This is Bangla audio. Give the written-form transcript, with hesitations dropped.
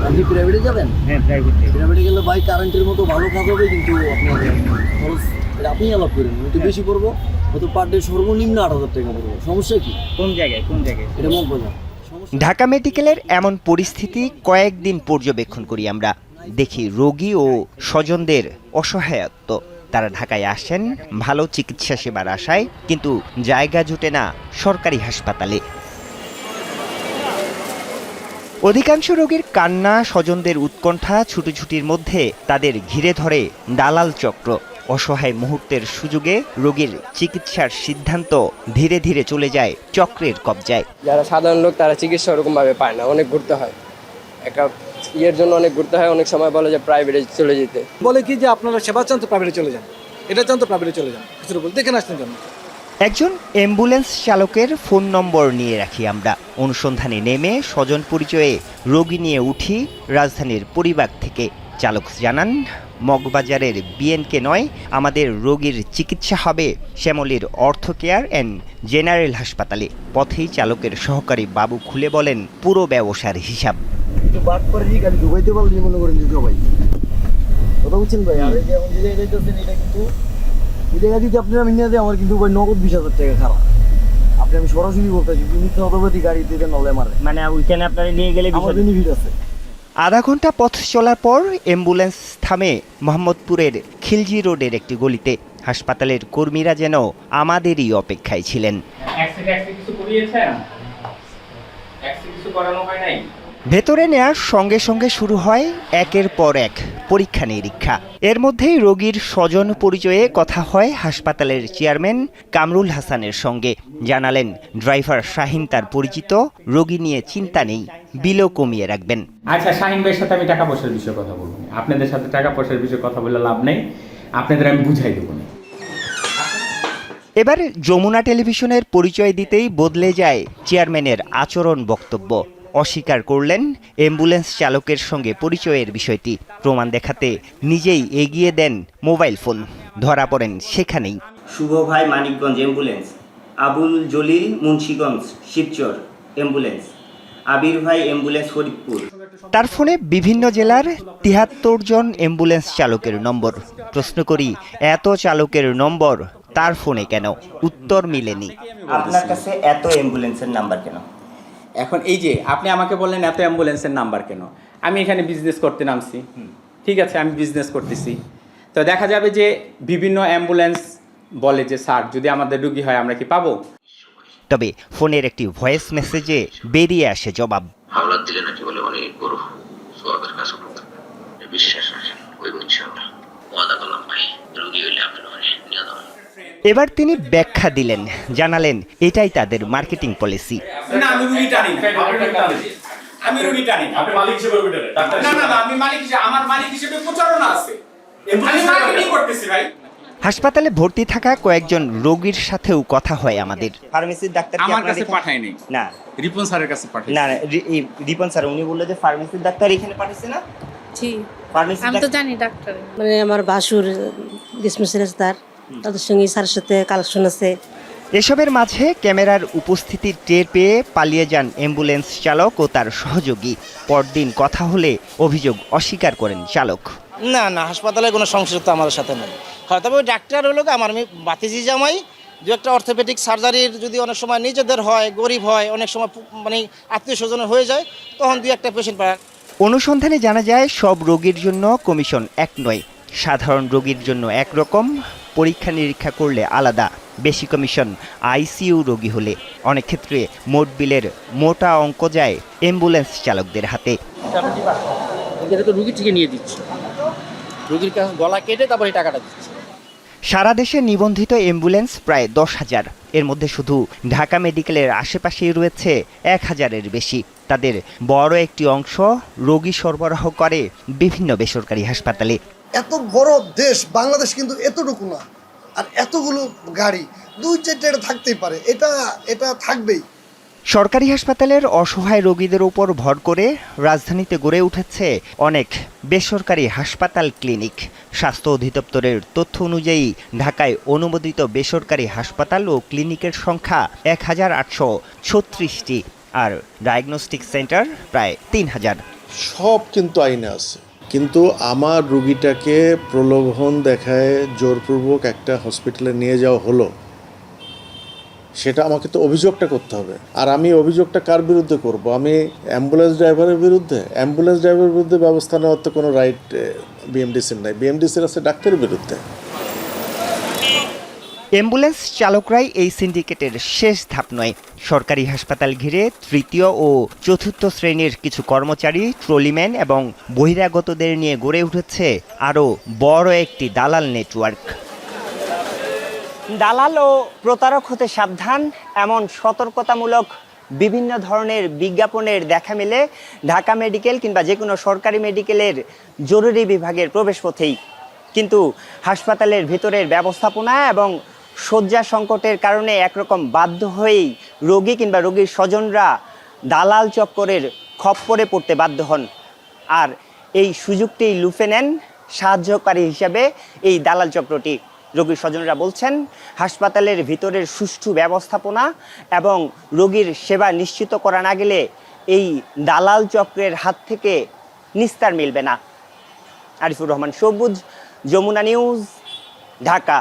আপনি প্রাইভেটে যাবেন? হ্যাঁ, প্রাইভেটে। প্রাইভেটে গেলে ভাই কারেন্টের মতো ভালো কাজ হবে, কিন্তু আপনার খরচ এটা আপনি আলাপ করেন, একটু বেশি পড়বো, হয়তো পার ডে সর্বনিম্ন 8,000 টাকা পড়বো। সমস্যা কি? কোন জায়গায়? এটা মগবাজার। ঢাকা মেডিকেলের এমন পরিস্থিতি কয়েকদিন পর্যবেক্ষণ করি আমরা। দেখি রোগী ও স্বজনদের অসহায়ত্ব। তারা ঢাকায় আসেন ভালো চিকিৎসা সেবার আশায়, কিন্তু জায়গা জুটে না সরকারি হাসপাতালে। অধিকাংশ রোগীর কান্না, স্বজনদের উৎকণ্ঠা, ছুটোছুটির মধ্যে তাদের ঘিরে ধরে দালাল চক্র। অসহায় মুহূর্তের সুযোগে রোগীর চিকিৎসার সিদ্ধান্ত ধীরে ধীরে চলে যায় চক্রের কবজায়। যারা সাধারণ লোক তারা চিকিৎসা ওরকমভাবে পায় না, অনেক ঘুরতে হয়, একটা ইয়ের জন্য অনেক ঘুরতে হয়। অনেক সময় বলে যে প্রাইভেটে চলে যেতে, বলে কি যে আপনারা সেবা চান তো প্রাইভেটে চলে যান, এটা চান তো প্রাইভেটে চলে যান, কিছু বলতে দেখে আসছেন কেন? একজন অ্যাম্বুলেন্স চালকের ফোন নম্বর নিয়ে রাখি আমরা। অনুসন্ধানে নেমে স্বজন পরিচয়ে রোগী নিয়ে উঠি রাজধানীর পরিবার থেকে। চালক জানান, মগবাজারের বিএনকে নয়, আমাদের রোগীর চিকিৎসা হবে শ্যামলীর অর্থ কেয়ার অ্যান্ড জেনারেল হাসপাতালে। পথেই চালকের সহকারী বাবু খুলে বলেন পুরো ব্যবসার হিসাব। একটু বাদ করে গাড়ি ঢুকাইতে পারলে মনে করেন যে ভাই কথা বুঝছেন ভাই। আর যেমন যে জায়গায় যাইতেছেন, এটা কিন্তু এই জায়গা দিতে আপনারা মিনিয়াতে আমার কিন্তু ভাই নগদ 20,000 টাকা খারাপ। আপনি আমি সরাসরি বলতেছি, মিথ্যা অথবাদি গাড়ি দিতে নলে মারে, মানে ওইখানে আপনারা নিয়ে গেলে আমার বেনিফিট আছে। আধা ঘন্টা পথ চলার পর অ্যাম্বুলেন্স থামে মোহাম্মদপুরের খিলজি রোডের একটি গলিতে। হাসপাতালের কর্মীরা যেন আমাদেরই অপেক্ষায় ছিলেন। ভেতরে নেয়ার সঙ্গে সঙ্গে শুরু হয় একের পর এক পরীক্ষা নিরীক্ষা। এর মধ্যেই রোগীর স্বজন পরিচয়ে কথা হয় হাসপাতালের চেয়ারম্যান কামরুল হাসানের সঙ্গে। জানালেন ড্রাইভার শাহিন তার পরিচিত, রোগী নিয়ে চিন্তা নেই, বিলও কমিয়ে রাখবেন। আচ্ছা, শাহিন ভাইয়ের সাথে আমি টাকা পয়সার বিষয়ে কথা বলবো না, আপনাদের সাথে টাকা পয়সার বিষয়ে কথা বলে লাভ নেই, আপনাদের আমি বুঝাই দেবো না। এবার যমুনা টেলিভিশনের পরিচয় দিতেই বদলে যায় চেয়ারম্যানের আচরণ, বক্তব্য। অস্বীকার করলেন অ্যাম্বুলেন্স চালকের সঙ্গে পরিচয়ের বিষয়টি। প্রমাণ দেখাতে নিজেই এগিয়ে দেন মোবাইল ফোন। ধরা পড়েন সেখানেই। শুভ ভাই মানিকগঞ্জ অ্যাম্বুলেন্স, আবুল জলিল মুন্সিগঞ্জ শিবচর অ্যাম্বুলেন্স, আবির ভাই অ্যাম্বুলেন্স ফরিদপুর। তার ফোনে বিভিন্ন জেলার ৭৩ জন অ্যাম্বুলেন্স চালকের নম্বর। প্রশ্ন করি, এত চালকের নম্বর তার ফোনে কেন? উত্তর মিলেনি। আপনার কাছে এত অ্যাম্বুলেন্সের নাম্বার কেন? এখন এই যে আপনি আমাকে বললেন এত অ্যাম্বুলেন্সের নাম্বার কেন, আমি এখানে বিজনেস করতে নামছি, ঠিক আছে, আমি বিজনেস করতেছি, তো দেখা যাবে যে বিভিন্ন অ্যাম্বুলেন্স বলে যে স্যার যদি আমাদের রুগী হয় আমরা কি পাবো? তবে ফোনের একটি ভয়েস মেসেজে বেরিয়ে আসে জবাব। হাওলাত দিলে নাকি বলে অনেক বড় সোয়াবের কাজ করতে হবে, বিশ্বাস রাখেন ওই ইনশাআল্লাহ ওয়াদা করলাম ভাই, রুগী হইলে আপনার ওখানে নিয়ে যাওয়া। এবার তিনি ব্যাখ্যা দিলেন, জানালেন এটাই তাদের মার্কেটিং পলিসি। না, আমি রুগী টানি না, আমি রুগী টানি না। আপনি মালিক হিসেবে রুগী টানেন? না না না, আমি মালিক হিসেবে, আমার মালিক হিসেবে প্রচারণা আছে, আমি মার্কেটিং করতেছি ভাই। হাসপাতালে ভর্তি থাকা কয়েকজন রোগীর সাথেও কথা হয় আমাদের। ফার্মেসির ডাক্তার আমার কাছে পাঠায়নি, না, রিপন স্যারের কাছে পাঠাই। না রিপন স্যার উনি বললো যে ফার্মেসির ডাক্তার এখানে পাঠাইছে না। জি, ফার্মেসি আমি তো জানি ডাক্তার। মানে আমার ভাসুর ডিসমিসের তাদের সঙ্গে স্যারের সাথে কালেকশন আছে। এসবের মাঝে ক্যামেরার উপস্থিতি টের পেয়ে পালিয়ে যান অ্যাম্বুলেন্স চালক ও তার সহযোগী। পরদিন কথা হলে অভিযোগ অস্বীকার করেন চালক। না না, হাসপাতালে কোনো সংশ্লিষ্ট আমাদের সাথে নেই। হয়তো ওই ডাক্তার হলো আমার আমি বাতিজি জামাই, দু একটা অর্থোপেডিক সার্জারির যদি অনেক সময় নিজেদের হয়, গরিব হয়, অনেক সময় মানে আত্মীয় স্বজনের হয়ে যায়, তখন দু একটা পেশেন্ট পায়। অনুসন্ধানে জানা যায় সব রোগীর জন্য কমিশন এক নয়। সাধারণ রোগীর জন্য একরকম, পরীক্ষা নিরীক্ষা করলে আলাদা, বেশি কমিশন আইসিইউ রোগী হলে। অনেক ক্ষেত্রে মোট বিলের মোটা অঙ্ক যায় অ্যাম্বুলেন্স চালকদের হাতে। এটা তো রুগী থেকে নিয়ে দিচ্ছি, রুগীর কাছে গলা কেটে তারপরে টাকাটা দিচ্ছি। সারা দেশে নিবন্ধিত অ্যাম্বুলেন্স প্রায় 10,000। এর মধ্যে শুধু ঢাকা মেডিকেলের আশেপাশেই রয়েছে 1,000-এর বেশি। তাদের বড় একটি অংশ রোগী সরবরাহ করে বিভিন্ন বেসরকারি হাসপাতালে। এত বড় দেশ বাংলাদেশ কিন্তু এতটুকু না, আর এতগুলো গাড়ি 2-4টা থাকতেই পারে, এটা থাকবেই। সরকারি হাসপাতালের অসহায় রোগীদের উপর ভর করে রাজধানীতে গড়ে উঠেছে অনেক বেসরকারি হাসপাতাল, ক্লিনিক। স্বাস্থ্য অধিদপ্তরের তথ্য অনুযায়ী ঢাকায় অনুমোদিত বেসরকারি হাসপাতাল ও ক্লিনিকের সংখ্যা 1,836টি, আর ডায়াগনস্টিক সেন্টার প্রায় 3,000। সব কিন্তু আইনে আছে, কিন্তু আমার রুগীটাকে প্রলোভন দেখায় জোরপূর্বক একটা হসপিটালে নিয়ে যাওয়া হলো, সেটা আমাকে তো অভিযোগটা করতে হবে। আর আমি অভিযোগটা কার বিরুদ্ধে করব? আমি অ্যাম্বুলেন্স ড্রাইভারের বিরুদ্ধে? অ্যাম্বুলেন্স ড্রাইভারের বিরুদ্ধে ব্যবস্থা নেওয়ার তো কোনো রাইট বিএমডিসির নাই, বিএমডিসির আছে ডাক্তারের বিরুদ্ধে। অ্যাম্বুলেন্স চালকরাই এই সিন্ডিকেটের শেষ ধাপ নয়। সরকারি হাসপাতাল ঘিরে তৃতীয় ও চতুর্থ শ্রেণীর কিছু কর্মচারী, ট্রলিম্যান এবং বহিরাগতদের নিয়ে গড়ে উঠেছে আরও বড় একটি দালাল নেটওয়ার্ক। দালাল ও প্রতারক হতে সাবধান, এমন সতর্কতামূলক বিভিন্ন ধরনের বিজ্ঞাপনের দেখা মেলে ঢাকা মেডিকেল কিংবা যে কোনো সরকারি মেডিকেলের জরুরি বিভাগের প্রবেশপথেই। কিন্তু হাসপাতালের ভেতরের ব্যবস্থাপনা এবং শয্যা সংকটের কারণে একরকম বাধ্য হয়েই রোগী কিংবা রোগীর স্বজনরা দালাল চক্করের খপ্পরে পড়তে বাধ্য হন। আর এই সুযোগটি লুফে নেন সাহায্যকারী হিসাবে এই দালাল চক্রটি। রোগীর স্বজনরা বলছেন, হাসপাতালের ভিতরের সুষ্ঠু ব্যবস্থাপনা এবং রোগীর সেবা নিশ্চিত করা না গেলে এই দালাল চক্রের হাত থেকে নিস্তার মিলবে না। আরিফুর রহমান সবুজ, যমুনা নিউজ, ঢাকা।